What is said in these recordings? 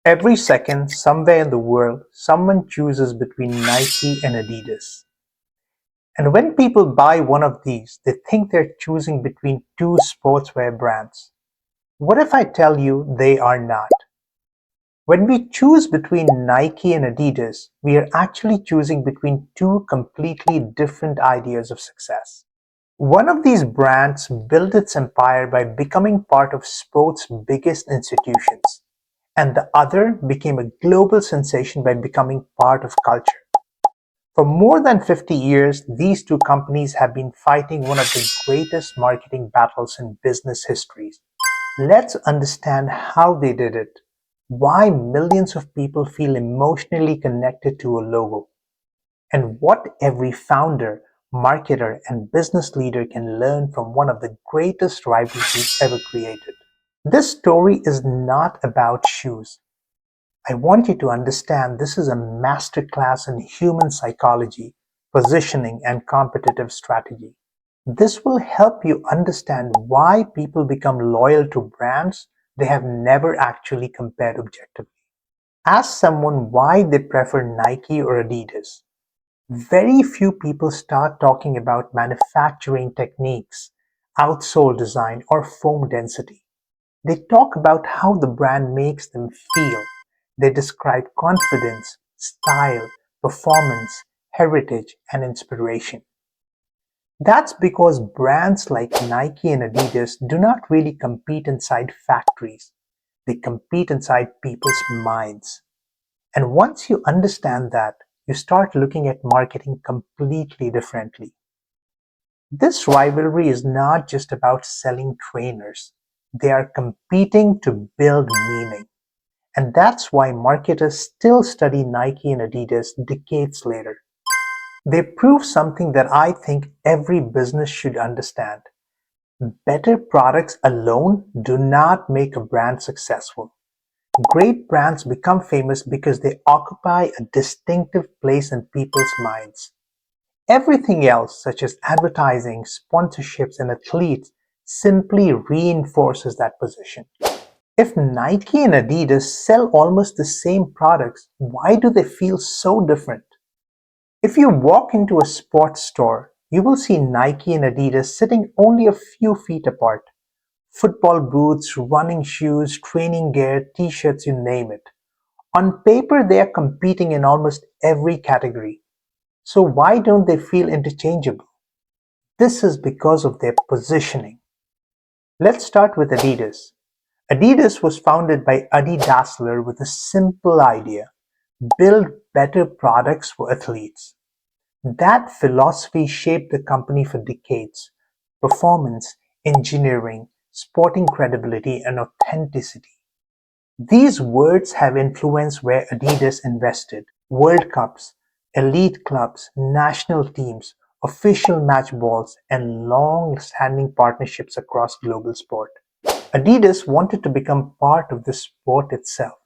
Every second, somewhere in the world, someone chooses between Nike and Adidas. And when people buy one of these, they think they're choosing between two sportswear brands. What if I tell you they are not? When we choose between Nike and Adidas, we are actually choosing between two completely different ideas of success. One of these brands built its empire by becoming part of sports' biggest institutions, and the other became a global sensation by becoming part of culture. For more than 50 years, these two companies have been fighting one of the greatest marketing battles in business histories. Let's understand how they did it, why millions of people feel emotionally connected to a logo, and what every founder, marketer, and business leader can learn from one of the greatest rivalries ever created. This story is not about shoes. I want you to understand this is a masterclass in human psychology, positioning, and competitive strategy. This will help you understand why people become loyal to brands they have never actually compared objectively. Ask someone why they prefer Nike or Adidas. Very few people start talking about manufacturing techniques, outsole design, or foam density. They talk about how the brand makes them feel. They describe confidence, style, performance, heritage, and inspiration. That's because brands like Nike and Adidas do not really compete inside factories. They compete inside people's minds. And once you understand that, you start looking at marketing completely differently. This rivalry is not just about selling trainers. They are competing to build meaning. And that's why marketers still study Nike and Adidas decades later. They prove something that I think every business should understand. Better products alone do not make a brand successful. Great brands become famous because they occupy a distinctive place in people's minds. Everything else, such as advertising, sponsorships, and athletes, simply reinforces that position. If Nike and Adidas sell almost the same products, why do they feel so different? If you walk into a sports store, you will see Nike and Adidas sitting only a few feet apart. Football boots, running shoes, training gear, t-shirts, you name it. On paper, they are competing in almost every category. So why don't they feel interchangeable? This is because of their positioning. Let's start with Adidas. Adidas was founded by Adi Dassler with a simple idea: build better products for athletes. That philosophy shaped the company for decades. Performance, engineering, sporting credibility, and authenticity. These words have influenced where Adidas invested: World Cups, elite clubs, national teams, official match balls, and long-standing partnerships across global sport. Adidas wanted to become part of the sport itself.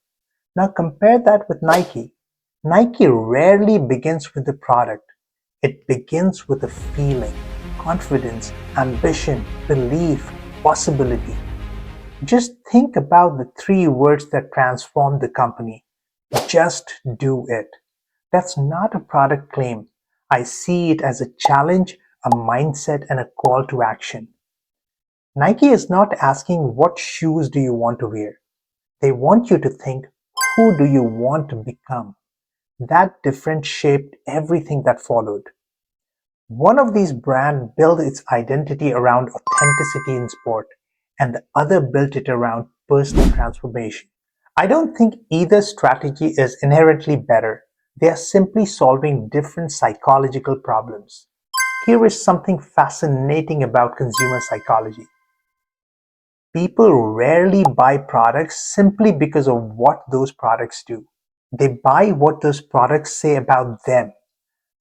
Now compare that with Nike. Nike rarely begins with the product. It begins with a feeling, confidence, ambition, belief, possibility. Just think about the three words that transformed the company. Just do it. That's not a product claim. I see it as a challenge, a mindset, and a call to action. Nike is not asking what shoes do you want to wear. They want you to think, who do you want to become? That difference shaped everything that followed. One of these brands built its identity around authenticity in sport, and the other built it around personal transformation. I don't think either strategy is inherently better. They are simply solving different psychological problems. Here is something fascinating about consumer psychology. People rarely buy products simply because of what those products do. They buy what those products say about them.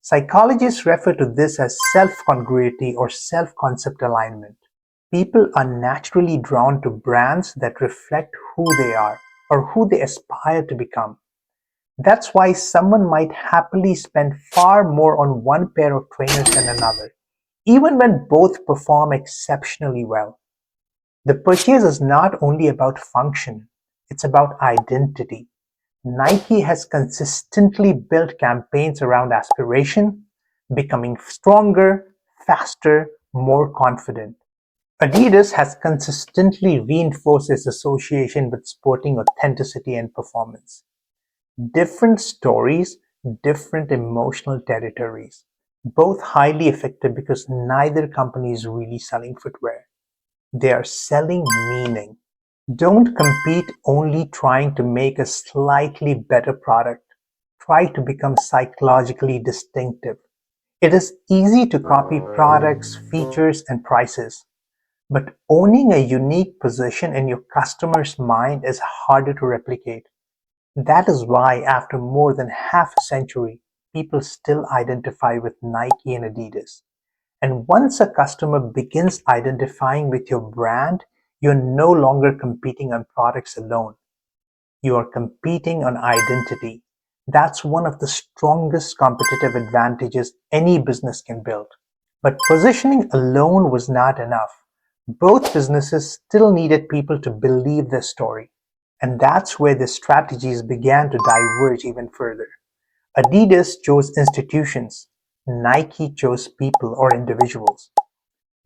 Psychologists refer to this as self-congruity or self-concept alignment. People are naturally drawn to brands that reflect who they are or who they aspire to become. That's why someone might happily spend far more on one pair of trainers than another, even when both perform exceptionally well. The purchase is not only about function, it's about identity. Nike has consistently built campaigns around aspiration, becoming stronger, faster, more confident. Adidas has consistently reinforced its association with sporting authenticity and performance. Different stories, different emotional territories. Both highly effective because neither company is really selling footwear. They are selling meaning. Don't compete only trying to make a slightly better product. Try to become psychologically distinctive. It is easy to copy products, features, and prices, but owning a unique position in your customer's mind is harder to replicate. That is why, after more than half a century, people still identify with Nike and Adidas. And once a customer begins identifying with your brand, you're no longer competing on products alone. You are competing on identity. That's one of the strongest competitive advantages any business can build. But positioning alone was not enough. Both businesses still needed people to believe their story. And that's where the strategies began to diverge even further. Adidas chose institutions. Nike chose people or individuals.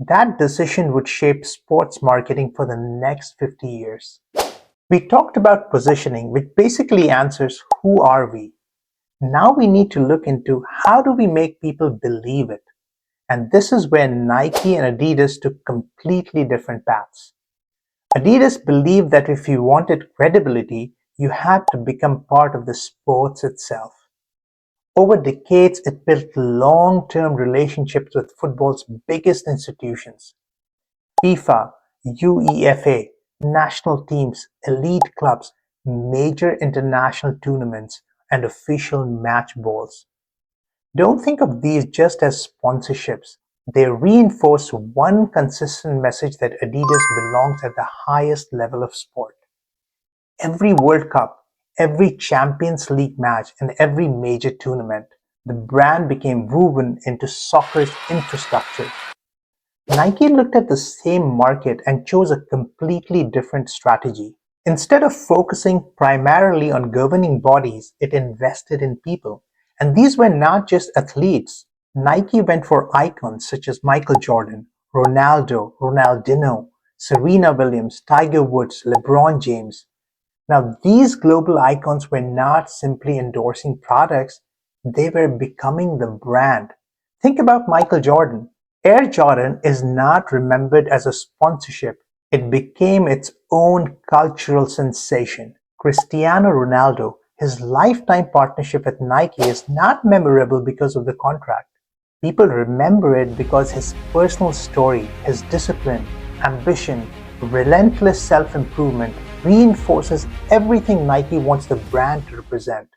That decision would shape sports marketing for the next 50 years. We talked about positioning, which basically answers who are we. Now we need to look into how do we make people believe it. And this is where Nike and Adidas took completely different paths. Adidas believed that if you wanted credibility, you had to become part of the sports itself. Over decades, it built long-term relationships with football's biggest institutions: FIFA, UEFA, national teams, elite clubs, major international tournaments, and official match balls. Don't think of these just as sponsorships. They reinforce one consistent message that Adidas belongs at the highest level of sport. Every World Cup, every Champions League match, and every major tournament, the brand became woven into soccer's infrastructure. Nike looked at the same market and chose a completely different strategy. Instead of focusing primarily on governing bodies, it invested in people. And these were not just athletes. Nike went for icons such as Michael Jordan, Ronaldo, Ronaldinho, Serena Williams, Tiger Woods, LeBron James. Now, these global icons were not simply endorsing products, they were becoming the brand. Think about Michael Jordan. Air Jordan is not remembered as a sponsorship. It became its own cultural sensation. Cristiano Ronaldo, his lifetime partnership with Nike is not memorable because of the contract. People remember it because his personal story, his discipline, ambition, relentless self-improvement reinforces everything Nike wants the brand to represent.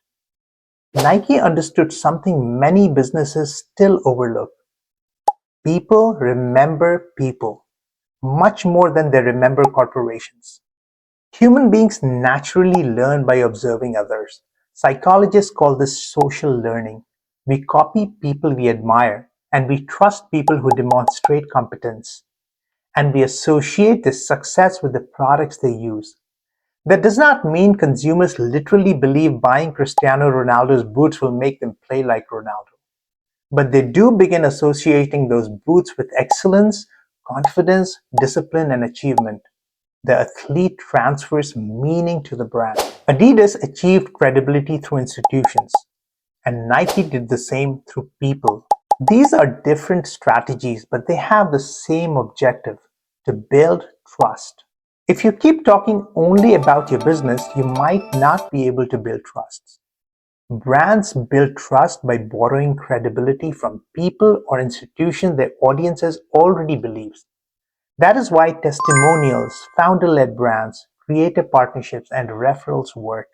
Nike understood something many businesses still overlook. People remember people much more than they remember corporations. Human beings naturally learn by observing others. Psychologists call this social learning. We copy people we admire, and we trust people who demonstrate competence, and we associate this success with the products they use. That does not mean consumers literally believe buying Cristiano Ronaldo's boots will make them play like Ronaldo. But they do begin associating those boots with excellence, confidence, discipline, and achievement. The athlete transfers meaning to the brand. Adidas achieved credibility through institutions, and Nike did the same through people. These are different strategies, but they have the same objective: to build trust. If you keep talking only about your business, you might not be able to build trust. Brands build trust by borrowing credibility from people or institutions their audiences already believes. That is why testimonials, founder-led brands, creative partnerships, and referrals work.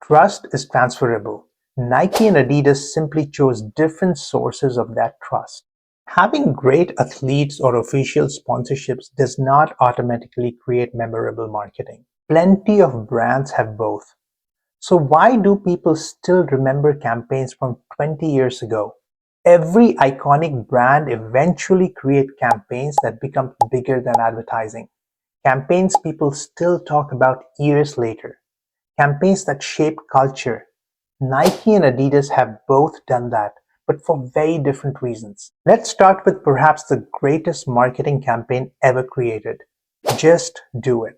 Trust is transferable. Nike and Adidas simply chose different sources of that trust. Having great athletes or official sponsorships does not automatically create memorable marketing. Plenty of brands have both. So why do people still remember campaigns from 20 years ago? Every iconic brand eventually creates campaigns that become bigger than advertising. Campaigns people still talk about years later. campaigns that shape culture. Nike and Adidas have both done that, but for very different reasons. Let's start with perhaps the greatest marketing campaign ever created. Just do it.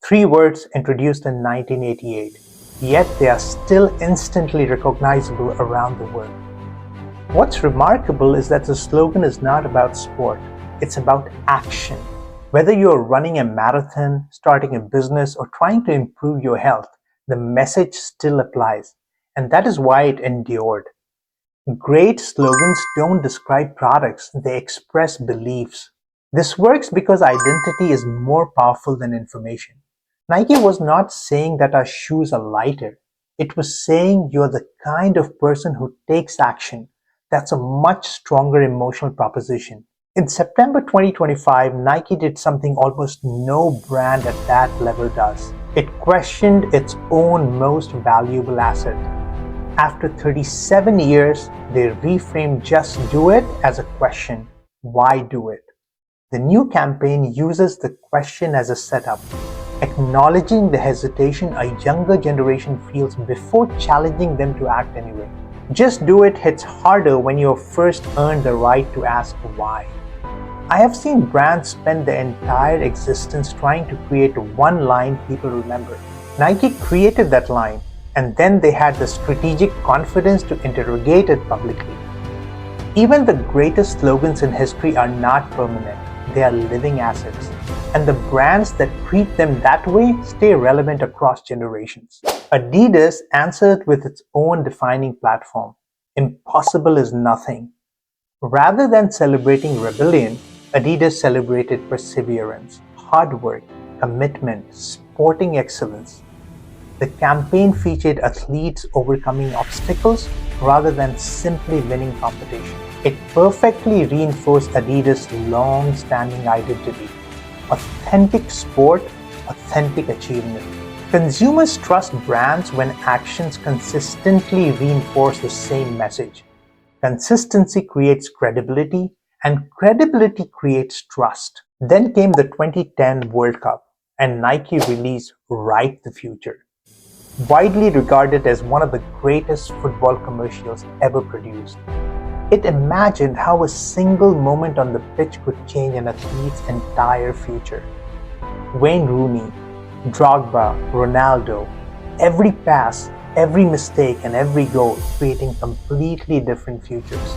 3 words introduced in 1988, yet they are still instantly recognizable around the world. What's remarkable is that the slogan is not about sport, it's about action. Whether you're running a marathon, starting a business, or trying to improve your health, the message still applies, and that is why it endured. Great slogans don't describe products, they express beliefs. This works because identity is more powerful than information. Nike was not saying that our shoes are lighter. It was saying you're the kind of person who takes action. That's a much stronger emotional proposition. In September 2025, Nike did something almost no brand at that level does. It questioned its own most valuable asset. After 37 years, they reframed "just do it" as a question. Why do it? The new campaign uses the question as a setup, acknowledging the hesitation a younger generation feels before challenging them to act anyway. Just do it hits harder when you've first earned the right to ask why. I have seen brands spend their entire existence trying to create one line people remember. Nike created that line, and then they had the strategic confidence to interrogate it publicly. Even the greatest slogans in history are not permanent, they are living assets. And the brands that treat them that way stay relevant across generations. Adidas answered with its own defining platform. Impossible is nothing. Rather than celebrating rebellion, Adidas celebrated perseverance, hard work, commitment, sporting excellence. The campaign featured athletes overcoming obstacles rather than simply winning competition. It perfectly reinforced Adidas' long-standing identity: authentic sport, authentic achievement. Consumers trust brands when actions consistently reinforce the same message. Consistency creates credibility, and credibility creates trust. Then came the 2010 World Cup, and Nike released Write the Future, widely regarded as one of the greatest football commercials ever produced. It imagined how a single moment on the pitch could change an athlete's entire future. Wayne Rooney, Drogba, Ronaldo, every pass, every mistake, and every goal creating completely different futures.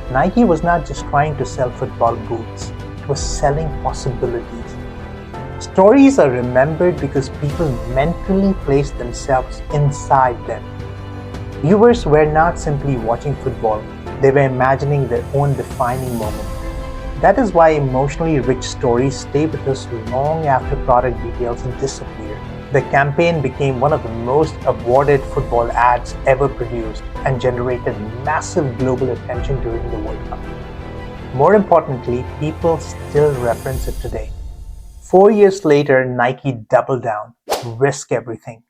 Nike was not just trying to sell football boots, it was selling possibilities. Stories are remembered because people mentally place themselves inside them. Viewers were not simply watching football, they were imagining their own defining moment. That is why emotionally rich stories stay with us long after product details disappear. The campaign became one of the most awarded football ads ever produced and generated massive global attention during the World Cup. More importantly, people still reference it today. 4 years later, Nike doubled down, risk everything.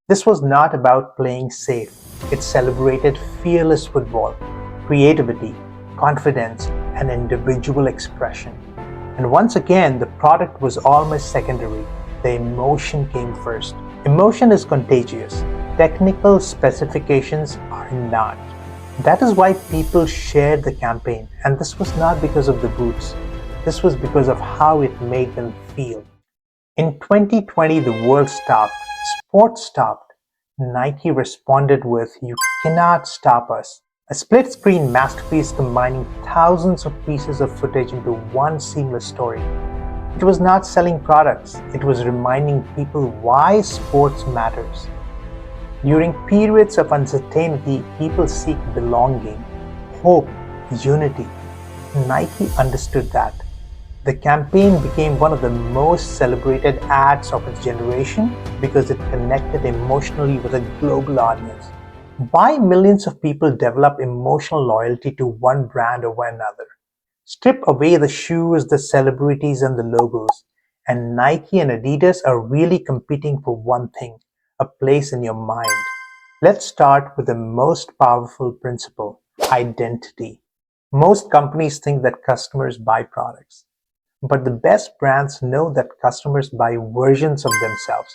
This was not about playing safe. It celebrated fearless football, creativity, confidence, and individual expression. And once again, the product was almost secondary. The emotion came first. Emotion is contagious. Technical specifications are not. That is why people shared the campaign, and this was not because of the boots. This was because of how it made them feel. In 2020, the world stopped. Sports stopped. Nike responded with, "You cannot stop us." A split-screen masterpiece combining thousands of pieces of footage into one seamless story. It was not selling products, it was reminding people why sports matters. During periods of uncertainty, people seek belonging, hope, unity. Nike understood that. The campaign became one of the most celebrated ads of its generation because it connected emotionally with a global audience. Why millions of people develop emotional loyalty to one brand over another? Strip away the shoes, the celebrities, and the logos, and Nike and Adidas are really competing for one thing: a place in your mind. Let's start with the most powerful principle: identity. Most companies think that customers buy products, but the best brands know that customers buy versions of themselves.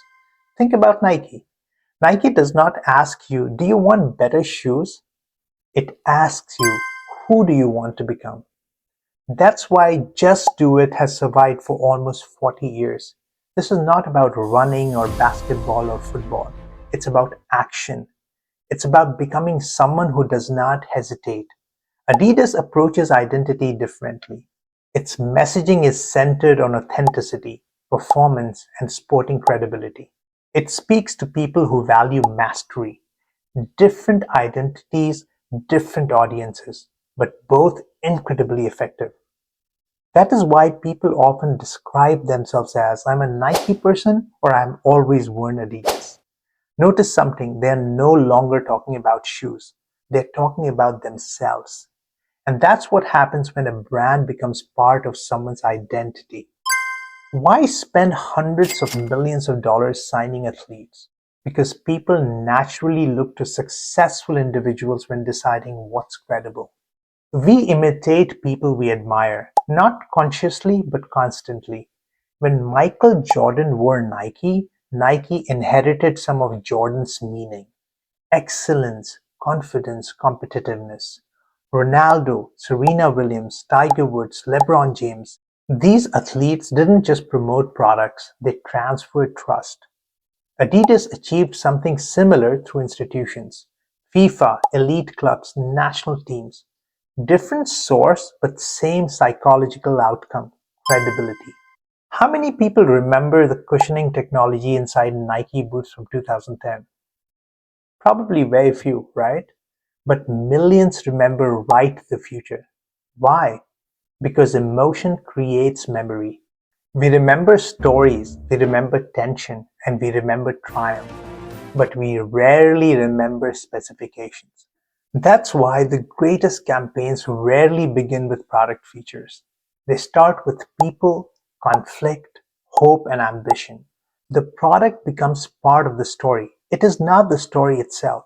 Think about Nike. Nike does not ask you, do you want better shoes? It asks you, who do you want to become? That's why Just Do It has survived for almost 40 years. This is not about running or basketball or football. It's about action. It's about becoming someone who does not hesitate. Adidas approaches identity differently. Its messaging is centered on authenticity, performance, and sporting credibility. It speaks to people who value mastery. Different identities, different audiences, but both incredibly effective. That is why people often describe themselves as I'm a Nike person or I'm always worn Adidas. Notice something, they're no longer talking about shoes. They're talking about themselves. And that's what happens when a brand becomes part of someone's identity. Why spend hundreds of millions of dollars signing athletes? Because people naturally look to successful individuals when deciding what's credible. We imitate people we admire, not consciously but constantly. When Michael Jordan wore Nike, Nike inherited some of Jordan's meaning: excellence, confidence, competitiveness. Ronaldo, Serena Williams, Tiger Woods, LeBron James. These athletes didn't just promote products, they transferred trust. Adidas achieved something similar through institutions: FIFA, elite clubs, national teams. Different source, but same psychological outcome: credibility. How many people remember the cushioning technology inside Nike boots from 2010? Probably very few, right? But millions remember right the future. Why? Because emotion creates memory. We remember stories, we remember tension, and we remember triumph, but we rarely remember specifications. That's why the greatest campaigns rarely begin with product features. They start with people, conflict, hope, and ambition. The product becomes part of the story. It is not the story itself.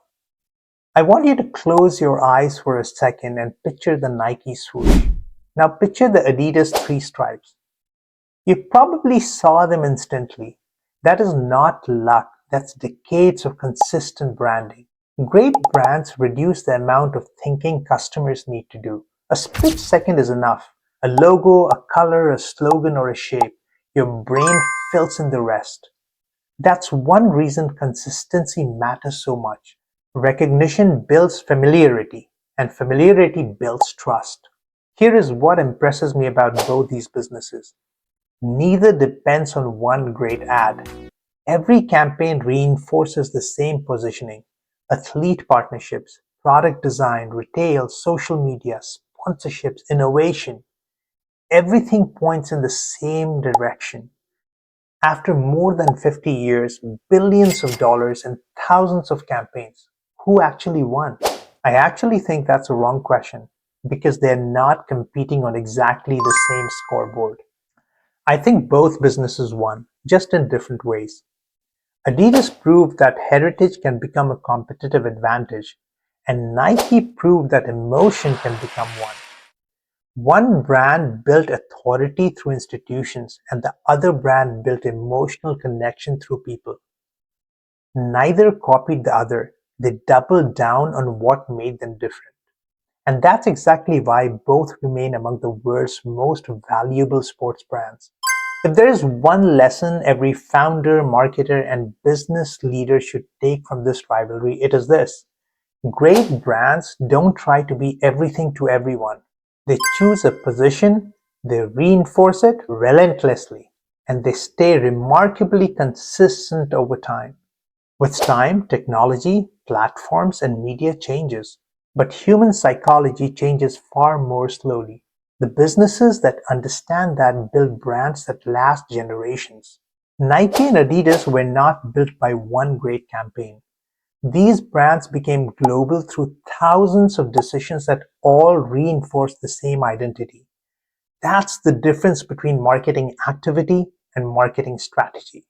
I want you to close your eyes for a second and picture the Nike swoosh. Now picture the Adidas three stripes. You probably saw them instantly. That is not luck, that's decades of consistent branding. Great brands reduce the amount of thinking customers need to do. A split second is enough. A logo, a color, a slogan, or a shape. Your brain fills in the rest. That's one reason consistency matters so much. Recognition builds familiarity, and familiarity builds trust. Here is what impresses me about both these businesses. Neither depends on one great ad. Every campaign reinforces the same positioning: athlete partnerships, product design, retail, social media, sponsorships, innovation. Everything points in the same direction. After more than 50 years, billions of dollars, and thousands of campaigns, who actually won? I actually think that's a wrong question because they're not competing on exactly the same scoreboard. I think both businesses won, just in different ways. Adidas proved that heritage can become a competitive advantage, and Nike proved that emotion can become one. One brand built authority through institutions, and the other brand built emotional connection through people. Neither copied the other, they doubled down on what made them different. And that's exactly why both remain among the world's most valuable sports brands. If there is one lesson every founder, marketer, and business leader should take from this rivalry, it is this: great brands don't try to be everything to everyone. They choose a position, they reinforce it relentlessly, and they stay remarkably consistent over time. With time, technology, platforms, and media changes, but human psychology changes far more slowly. The businesses that understand that build brands that last generations. Nike and Adidas were not built by one great campaign. These brands became global through thousands of decisions that all reinforced the same identity. That's the difference between marketing activity and marketing strategy.